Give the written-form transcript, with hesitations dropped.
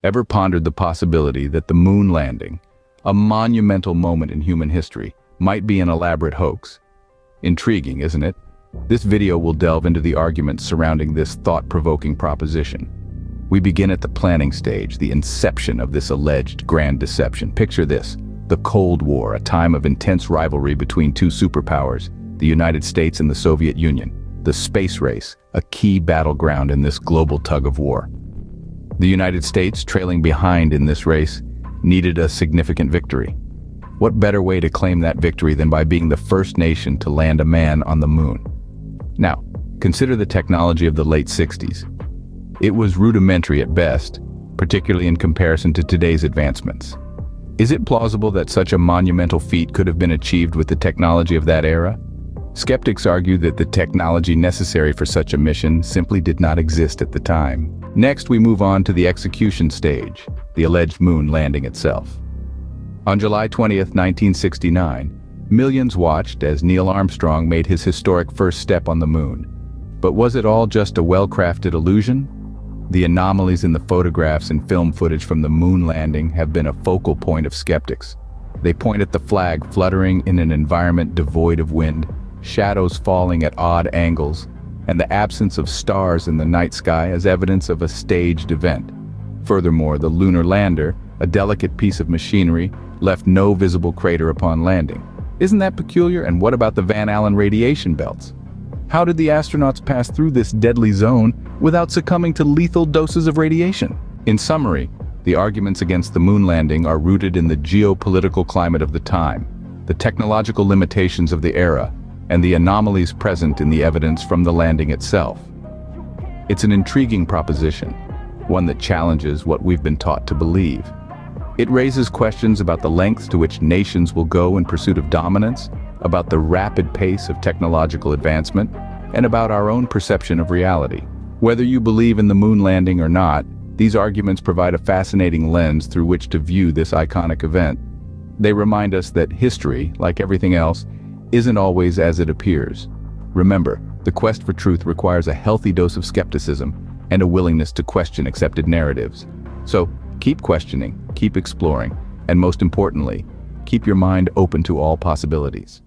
Ever pondered the possibility that the moon landing, a monumental moment in human history, might be an elaborate hoax? Intriguing, isn't it? This video will delve into the arguments surrounding this thought-provoking proposition. We begin at the planning stage, the inception of this alleged grand deception. Picture this: the Cold War, a time of intense rivalry between two superpowers, the United States and the Soviet Union. The space race, a key battleground in this global tug-of-war. The United States, trailing behind in this race, needed a significant victory. What better way to claim that victory than by being the first nation to land a man on the moon? Now, consider the technology of the late 60s. It was rudimentary at best, particularly in comparison to today's advancements. Is it plausible that such a monumental feat could have been achieved with the technology of that era? Skeptics argue that the technology necessary for such a mission simply did not exist at the time. Next, we move on to the execution stage, the alleged moon landing itself. On July 20th, 1969, millions watched as Neil Armstrong made his historic first step on the moon. But was it all just a well-crafted illusion? The anomalies in the photographs and film footage from the moon landing have been a focal point of skeptics. They point at the flag fluttering in an environment devoid of wind, shadows falling at odd angles, and the absence of stars in the night sky as evidence of a staged event. Furthermore, the lunar lander, a delicate piece of machinery, left no visible crater upon landing. Isn't that peculiar? And what about the Van Allen radiation belts? How did the astronauts pass through this deadly zone without succumbing to lethal doses of radiation? In summary, the arguments against the moon landing are rooted in the geopolitical climate of the time, the technological limitations of the era, and the anomalies present in the evidence from the landing itself. It's an intriguing proposition, one that challenges what we've been taught to believe. It raises questions about the lengths to which nations will go in pursuit of dominance, about the rapid pace of technological advancement, and about our own perception of reality. Whether you believe in the moon landing or not, these arguments provide a fascinating lens through which to view this iconic event. They remind us that history, like everything else, isn't always as it appears. Remember, the quest for truth requires a healthy dose of skepticism and a willingness to question accepted narratives. So, keep questioning, keep exploring, and most importantly, keep your mind open to all possibilities.